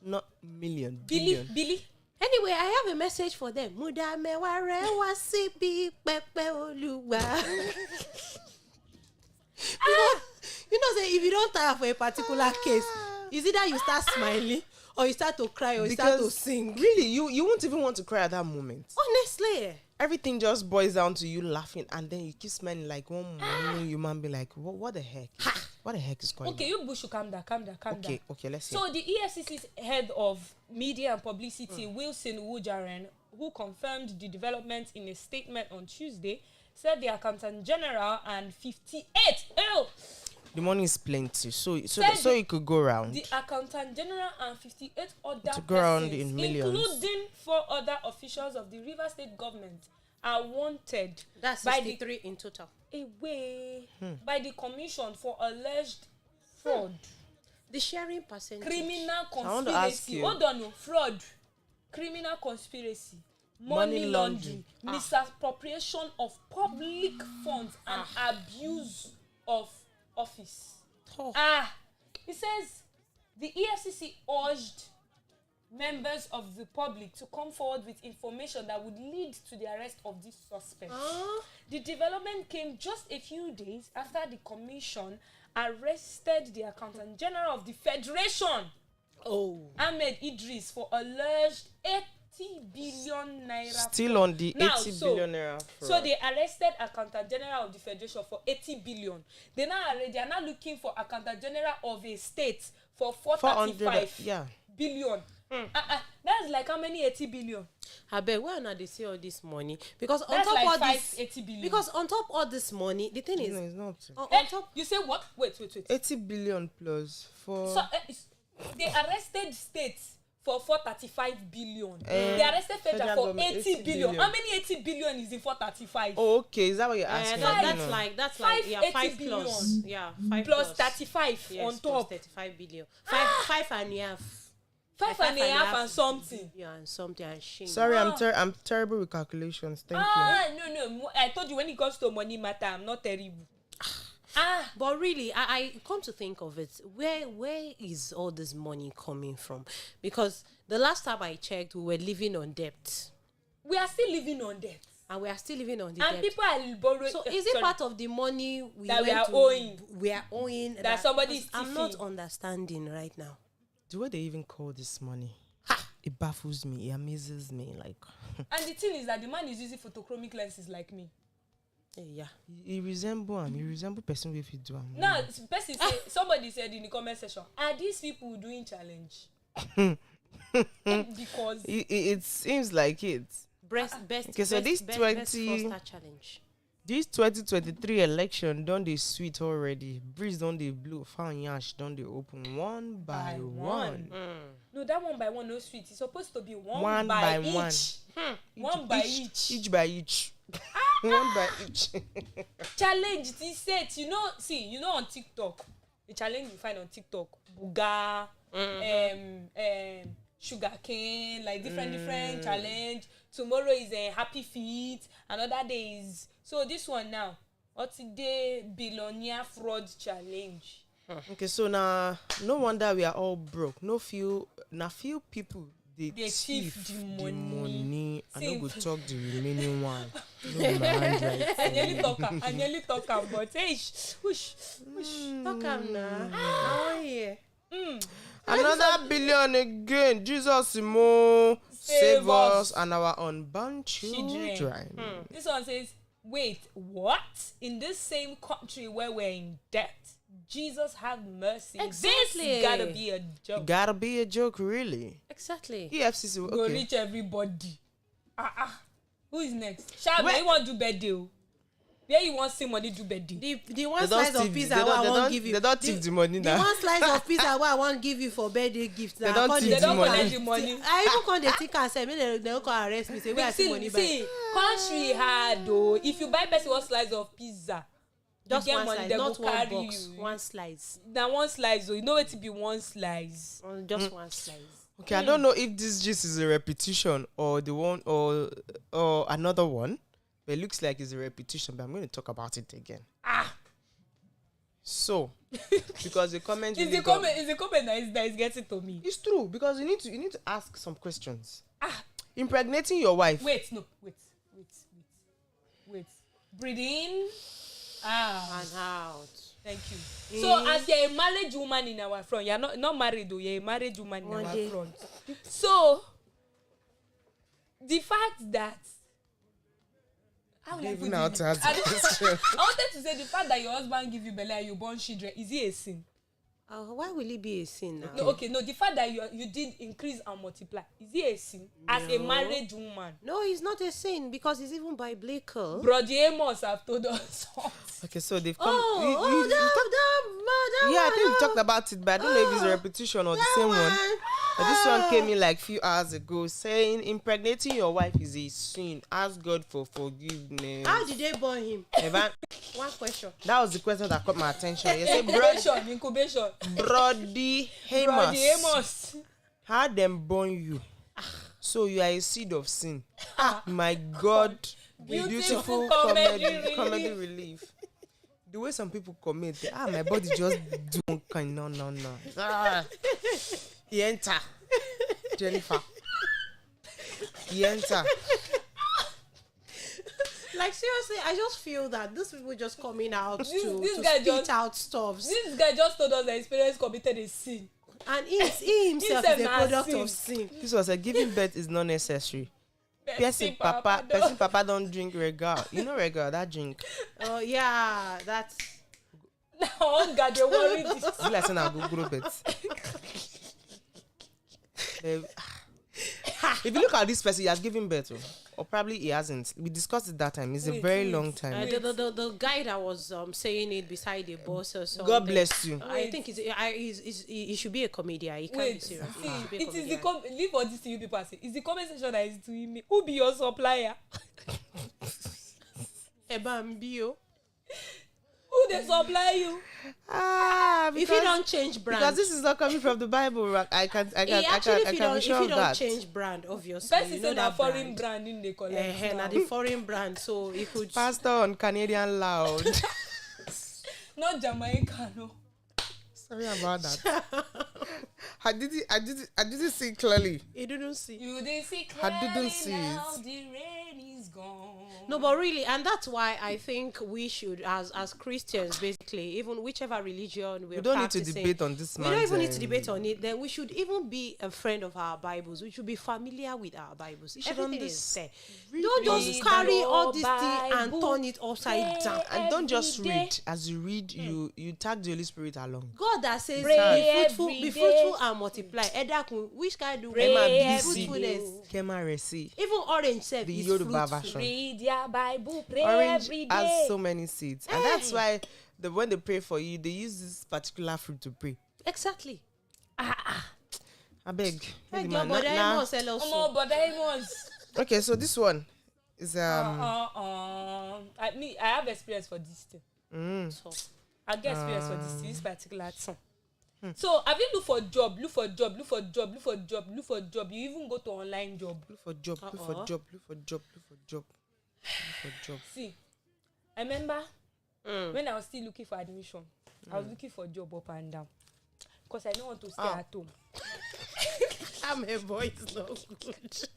Not million. Billy. Anyway, I have a message for them. Muda meware wasibi pepe oluwa. You know, say if you don't tire for a particular case, is either you start smiling or you start to cry or you start to sing. Really, you won't even want to cry at that moment. Honestly. Everything just boils down to you laughing, and then you keep smiling like one human be like, what the heck? What the heck is going on? Okay, you Bushu, calm down. Okay, let's see. So the EFCC's head of media and publicity, Wilson Wujaren, who confirmed the development in a statement on Tuesday, said the Accountant General and 58 the money is plenty, so Said it could go around. the Accountant General and 58 other To go around persons, in millions. including 4 other officials of the Rivers State government, are wanted That's by the 63 in total. by the Commission for alleged fraud, The sharing percentage. criminal want to ask conspiracy. you. Hold on, fraud, criminal conspiracy, money laundering, misappropriation of public funds, and abuse of office. It says the EFCC urged members of the public to come forward with information that would lead to the arrest of these suspects. The development came just a few days after the commission arrested the Accountant General of the Federation, Ahmed Idris, for alleged 80 billion naira. Still on the Now, 80 billion naira fraud. So they arrested Accountant General of the Federation for 80 billion. They are now looking for Accountant General of a state for 435 billion. That's like how many 80 billion? I bet where now they see all this money? Because on That's top like of this 80 billion. because on top all this money, the thing is No, it's not. on top You say what? Wait. 80 billion plus for So they arrested states for 435 billion. They arrested Federal for 80 billion. How many 80 billion is in 435? Oh, okay. Is that what you're asking? That's like 5 billion. plus. Yeah, 5 plus 35 yes, on top. Plus 35 billion. Five and a half. 5 and a half and something. Yeah, and something and shame. Sorry, I'm terrible with calculations. Thank you. No. I told you when it comes to money matter, I'm not terrible. But really, I come to think of it, where is all this money coming from? Because the last time I checked, we were living on debt. We are still living on debt. And we are still living on the and debt. People are borrowing. So is it part of the money we are owing? We are owing. That somebody is I'm not understanding right now. The way they even call this money, it baffles me. It amazes me. Like, and the thing is that the man is using photochromic lenses like me. Yeah. He resemble him. He resemble person if you do him. Now, somebody said in the comment section, are these people doing challenge? Because it seems like it. This 2023 election done the sweet already. Breeze done the blue. Found yash done the open one by one. No, that one by one no sweet. It's supposed to be one by each. One by each. Each by each. One by each. Challenge this set. You know on TikTok. The challenge you find on TikTok. Buga, sugar cane, like different challenge. Tomorrow is a happy feet. Another day is so this one now. What's the billionaire fraud challenge? Okay, so now no wonder we are all broke. Few people they thief the money. I don't go talk the remaining one. I nearly talk but hey, whoosh. Talk now. How here? Another billion again. Jesus more save us and our unborn children. This one says, wait, what? In this same country where we're in debt, Jesus have mercy. Exactly. This gotta be a joke. Gotta be a joke, really. Exactly. EFCC, okay. Go reach everybody. Who is next? Shabba, you want to do birthday? Where you want to see money do birthday? The one slice of pizza I want give you. They don't take the money now. The one slice of pizza I want give you for birthday gift. They don't take the money. I even call the think and say, they don't come arrest me. Say, where I see money back? See, country hard though. If you buy best one slice of pizza, just one money, slice, not one box. You. One slice. Now one slice though. You know it to be one slice. Just one slice. Okay, I don't know if this just is a repetition or the one or another one. But it looks like it's a repetition, but I'm going to talk about it again. So, because the comment is the comment that is getting to me. It's true because you need to ask some questions. Impregnating your wife. Wait. Breathe in. And out. Thank you. So as you're a married woman in our front, you're not married though, you're a married woman in our front. So the fact that I wanted to say the fact that your husband give you belly and you born children, is it a sin? Why will it be a sin now? No, the fact that you did increase and multiply, is it a sin? As a married woman? No, it's not a sin because it's even biblical. Brother Amos have told us. Okay, so they've come. I think we talked about it, but I don't know if it's a repetition or the same one. But this one came in like a few hours ago saying impregnating your wife is a sin. Ask God for forgiveness. How did they born him? Evan, one question. That was the question that caught my attention. You say, incubation. Brody Amos. How them born you? So you are a seed of sin. My God. Beautiful comedy relief. The way some people comment, my body just don't kind. No. He enter. Jennifer. He enter. Like seriously, I just feel that these people just coming out to guy spit out stuff. This guy just told us that his parents committed a sin. And he himself is a product of sin. This was a giving birth is not necessary. Person papa don't drink regal. You know regal, that drink. Oh yeah, that's. Oh God, they worry this. You like saying I go grow bet. If you look at this person, he has given birth. or probably he hasn't. We discussed it that time. It's a very long time. The guy that was saying it beside the boss or something. God bless you. I think he should be a comedian. He can't be serious. See, it is the leave for this to you people say. It's the comment section that is doing me. Who be your supplier? Ebambio. Who they supply you? If you don't change brand, because this is not coming from the Bible, I can be sure of that. If you don't change brand, obviously, best is that foreign brand in the collection. The foreign brand, so it could. Pastor on Canadian Loud. Not Jamaican, no. Sorry about that. I didn't see clearly. You didn't see. You didn't see clearly. I didn't see now it. the rain is gone. No, but really, and that's why I think we should, as Christians, basically, even whichever religion we don't need to debate on this. We don't even need to debate on it. Then we should even be a friend of our Bibles. We should be familiar with our Bibles. Everything is there. Don't just carry all this thing and turn it upside down. And don't just read. As you read, you tag the Holy Spirit along. God that says be fruitful and multiply. Which kind do fruitfulness? Even orange self is fruitful. Read your Bible, pray Orange every day. has so many seeds, and that's why when they pray for you, they use this particular fruit to pray. Exactly. I beg. Okay, so this one is I have experience for this thing. So I get experience for this particular thing. So have you look for job? You even go to online job. Look for job. See, I remember when I was still looking for admission, I was looking for job up and down because I don't want to stay at home. I'm a boy, it's not good.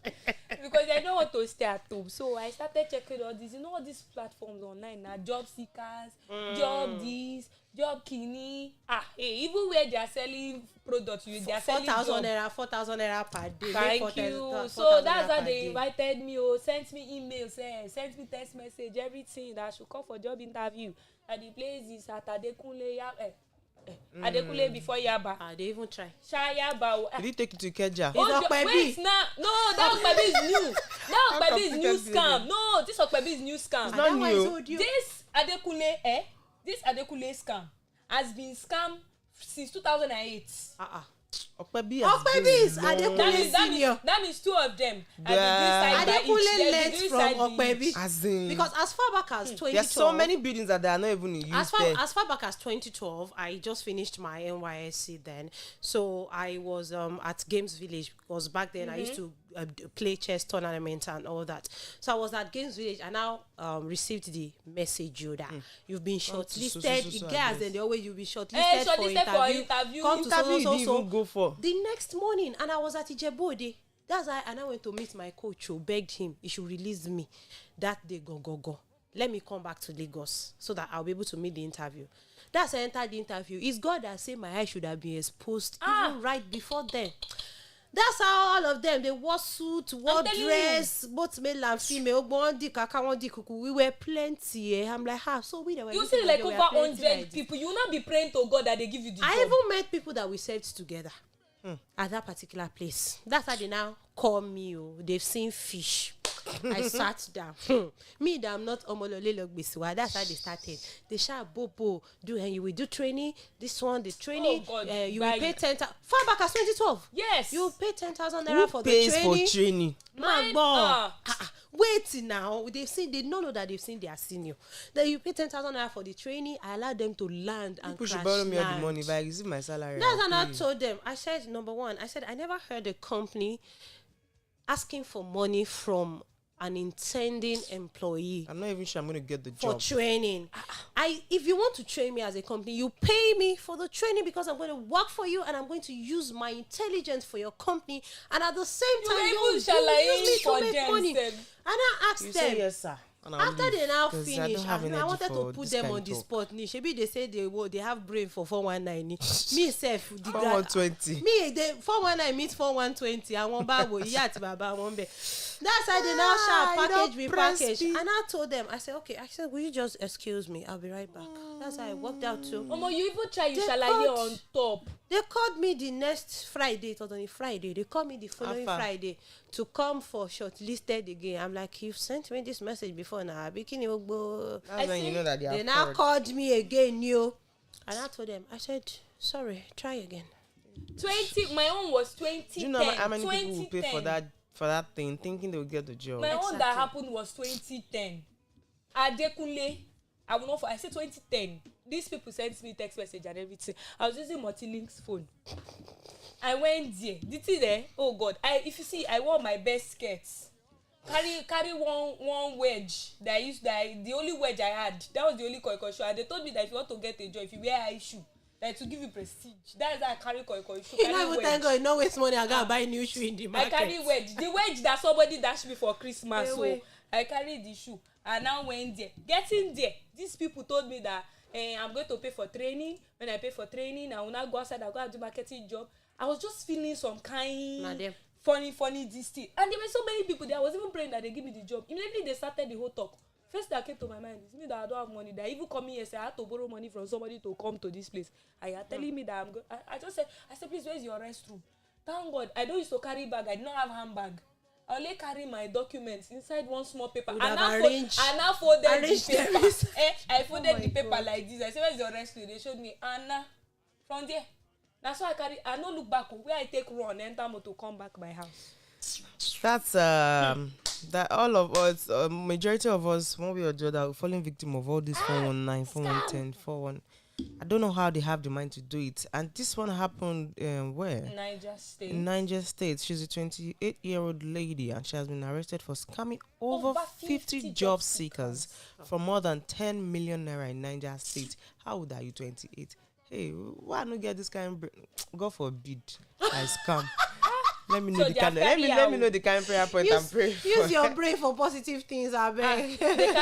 Because I don't want to stay at home, so I started checking all these. You know all these platforms online now, job seekers, job this, job kini. Even where they are selling products, they are selling 4,000 naira per day. Thank you. So that's how they invited me. Sent me emails, sent me text message, everything that I should come for job interview. And the place is at Adekunle. Adekunle before Yaba. They even try. Did he take you to Keja? Wait, that Okpebi is new. That Okpebi is new scam. No, this Okpebi is new scam. It's not new. This Adekunle scam has been scam since 2008. Okpebi is Adekunle senior. That means two of them. Adekunle learned from Okpebi. Because as far back as 2012, there's so many buildings that they are not even in use. As far back as 2012, I just finished my NYSC then. So I was at Games Village because back then I used to play chess tournaments and all that. So I was at Games Village and now received the message that you've been shortlisted. Then you'll be shortlisted for interview. Come to so go for the next morning, and I was at Ijebode. That's why I went to meet my coach who begged him he should release me that day. Go. Let me come back to Lagos so that I'll be able to meet the interview. That's I entered the interview. It's God that said my eye should have been exposed even right before then. That's how all of them, they wore suit, wore dress, both male and female. We were plenty. I'm like, so we were. You see, like over 100 people. You will not be praying to God that they give you the job. I even met people that we served together at that particular place. That's how they now call me. They've seen fish. I sat down. Me, that I'm not Omolole Logbisiwa. That's how they started. They shout, Bobo, you will do training. This one, the training. Oh God, you will pay 10,000. Far back as 2012. Yes. You will pay 10,000 naira for the training. Who pays for training? My God. Wait now. They don't know that they've seen their senior. Then you pay 10,000 naira for the training. I allowed them to land and People crash should borrow me all land. the money if I receive my salary. That's what I told them. I said, number one, I never heard a company asking for money from an intending employee. I'm not even sure I'm going to get the for job. Training. If you want to train me as a company, you pay me for the training because I'm going to work for you and I'm going to use my intelligence for your company. And at the same time, you use me to make money. And I asked them. Yes, sir. After they now finish, I wanted to put them on the talk. spot. Maybe they say they have brain for 419. Me self, 420. Me, they 419 meets 4120. I want babo, yat baba, one be. That's how they now package. And I told them, I said, okay. I said, will you just excuse me? I'll be right back. That's how I walked out too. Omo, you even try you They shalaye called- on top. They called me the next Friday. It was on a Friday. They called me the following Alpha. Friday to come for shortlisted again. I'm like, you've sent me this message before now. Bikini Ogbo. That's when you know that they are They now fraud. called me again, you. And I told them, I said, sorry, try again. 20. My own was 2010. Do you know how many people will pay 2010. for that thing, thinking they will get the job? My own that Exactly. happened was 2010. Adekunle, I will not. I said 2010. These people sent me text message and everything. I was using Multilink's phone. I went there. Did you there? Oh God! If you see, I wore my best skirts. Carry one wedge that I used. The only wedge I had. That was the only koi shoe. And they told me that if you want to get a job, if you wear high shoe, that to give you prestige. That's how I carry koi shoe. You know, even thank God, you know, waste money. I gotta buy new shoe in the I market. carry wedge. The wedge that somebody dashed me for Christmas. Hey, So wait. I carried the shoe. And now went there. Getting there, these people told me that I'm going to pay for training. When I pay for training, I will not go outside. I'll go and do marketing job. I was just feeling some kind Madam. funny this thing. And there were so many people there. I was even praying that they give me the job. Immediately they started the whole talk. First that came to my mind is me that I don't have money. That even coming here say I had to borrow money from somebody to come to this place. And you're telling me that I'm good. I just said, please, where's your restroom? Thank God. I don't used to carry bag. I did not have handbag. I only carry my documents inside one small paper. Would And have now folded the arranged paper. them. I folded my the paper God. like this. I said, where's your restroom? They showed me. Anna, from there. That's why I carry. I don't look back. Where I take run, enter motor, come back my house. That's that all of us, majority of us, one way or the other, are falling victim of all this 419, 410, 41. I don't know how they have the mind to do it. And this one happened where? Niger State. In Niger State. She's a 28-year-old lady and she has been arrested for scamming over 50 job seekers for more than 10 million naira in Niger State. How old are you, 28? Hey, why not get this kind of God forbid I scam? Let me know So the they kind. are Let me carry know the kind of prayer point I'm praying for. Use your brain for positive things, I beg. They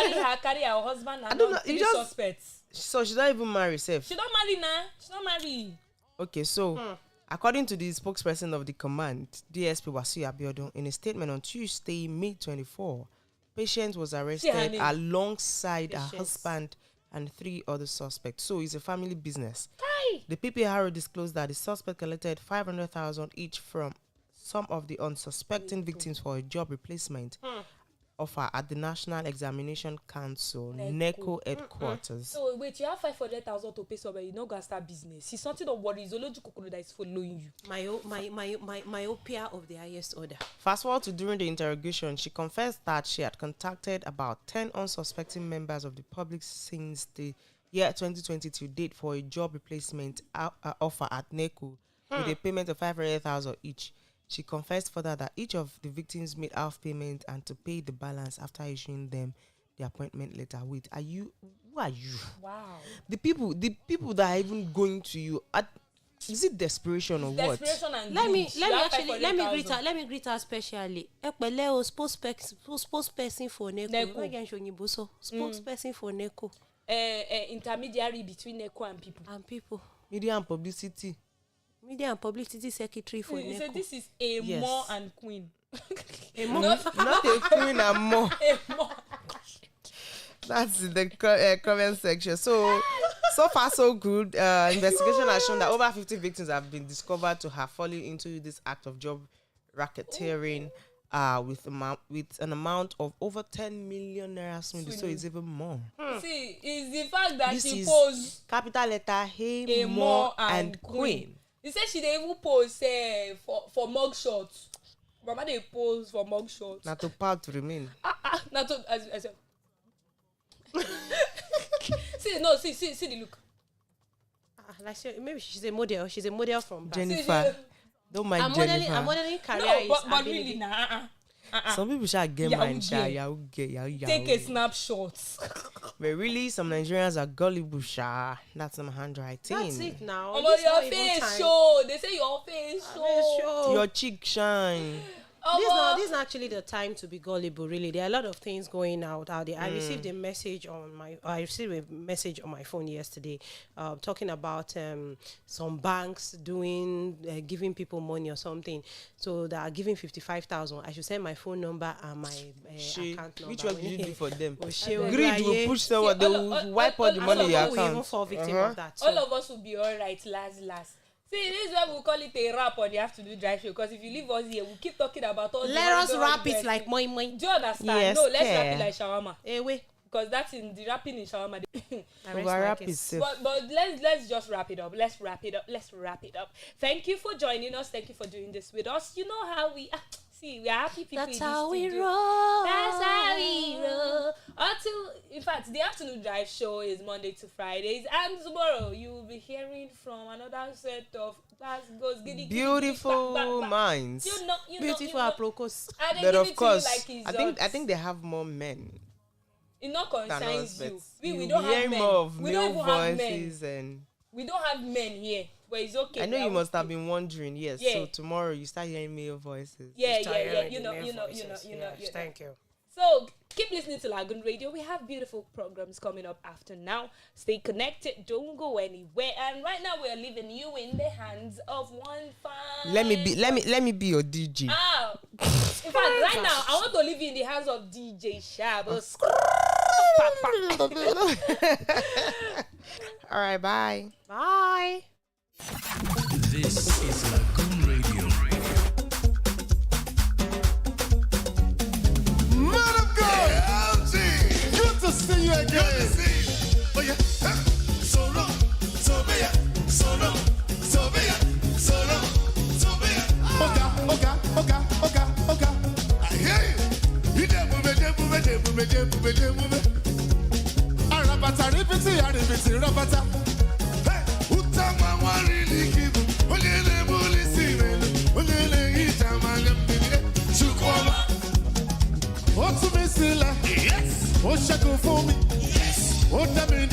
carry her husband and don't know, three you just- suspects. So she's not even married, safe. She don't marry now. She don't marry. Okay, so according to the spokesperson of the command, DSP Wasiu Abiodun, in a statement on Tuesday, May 24, patient was arrested her name. alongside her Patience. husband and 3 other suspects. So it's a family business. Hi. The PPRO disclosed that the suspect collected 500,000 each from some of the unsuspecting victims for a job replacement offer at the National Examination Council, NECO headquarters. So wait, you have 500,000 to pay somebody. You know, go start business. It's something of worry. It's Oloju that is following you. Myopia of the highest order. Fast forward to during the interrogation, she confessed that she had contacted about 10 unsuspecting members of the public since the year 2020 to date for a job replacement offer at NECO with a payment of 500,000 each. She confessed further that each of the victims made half payment and to pay the balance after issuing them the appointment letter. Wait, who are you? Wow. The people that are even going to you, is it desperation or what? Desperation and Let me greed. let me greet her specially. Ekpele o spokesperson for NECO. Spokesperson for NECO Intermediary between NECO and people. Media and publicity. Media and Publicity Secretary for You say NECO. this is a Yes. more and queen. Not a queen and more. A more. That's in the comment section. So far so good. Investigation has shown that over 50 victims have been discovered to have fallen into this act of job racketeering with an amount of over 10 million naira. So it's even more. See, it's the fact that This she is posed capital letter Hey a More and Queen. He said she dey even pose for mug shots. Mama dey pose for mug shots. Not to part to remain. Na to as see the look. Like maybe she's a model. She's a model from Brazil. Jennifer. Don't mind I'm Jennifer. modeling career No, is but ability. really nah. Some people shall get Yahoo mine, girl. yahoo. Take a snapshot. But really, some Nigerians are gullible, sha. That's some handwriting. That's it now. Omo, This your not even face time. show. They say your face Face show. show. Your cheek shine. This is not actually the time to be gullible. Really, there are a lot of things going out there. I received a message on my phone yesterday, talking about some banks giving people money or something. So they are giving 55,000. I should send my phone number and my account number. Which one did you do for them? Greed will push someone. They will wipe all the money in your account. We even fall victim of that. So. All of us will be all right. Last. See, this is why we'll call it a wrap on the afternoon drive show. Because if you leave us here, we'll keep talking about all. Let us wrap it like moi. Do you understand? Yes, no, let's wrap it like shawarma. Wait. Because that's in the wrapping in shawarma. Wrap is safe. But let's just wrap it up. Let's wrap it up. Thank you for joining us. Thank you for doing this with us. You know how we see, we are happy people. That's how we roll. That's how we roll. In fact, the afternoon drive show is Monday to Fridays, and tomorrow you will be hearing from another set of beautiful minds. Beautiful aprocos. But of course, I think they have more men. It not concerns you. We you don't hear have men. more of We male don't even have voices men. and. We don't have men here, but it's okay. I know you must have been wondering. Yes. Yeah. So tomorrow you start hearing male voices. Yeah. You know. Thank you. So keep listening to Lagoon Radio. We have beautiful programs coming up after now. Stay connected. Don't go anywhere. And right now we are leaving you in the hands of one fine. Let me be your DJ. In fact, right now I want to leave you in the hands of DJ Shabos. All right, bye. Bye. This is Lagoon Radio. Man of God! Good to see you again. Good to see you. Oh, yeah. So long, so bad, so long, so bad, so long, so bad. Oga. I hear you. You dey move. Arabata, ribiti, rabata. Hey, utama wa really give. Olele muli simele, olele itama ngambile. Chukwama. What's me still? Yes. Oh, shackle for me. Yes. Oh, damn it,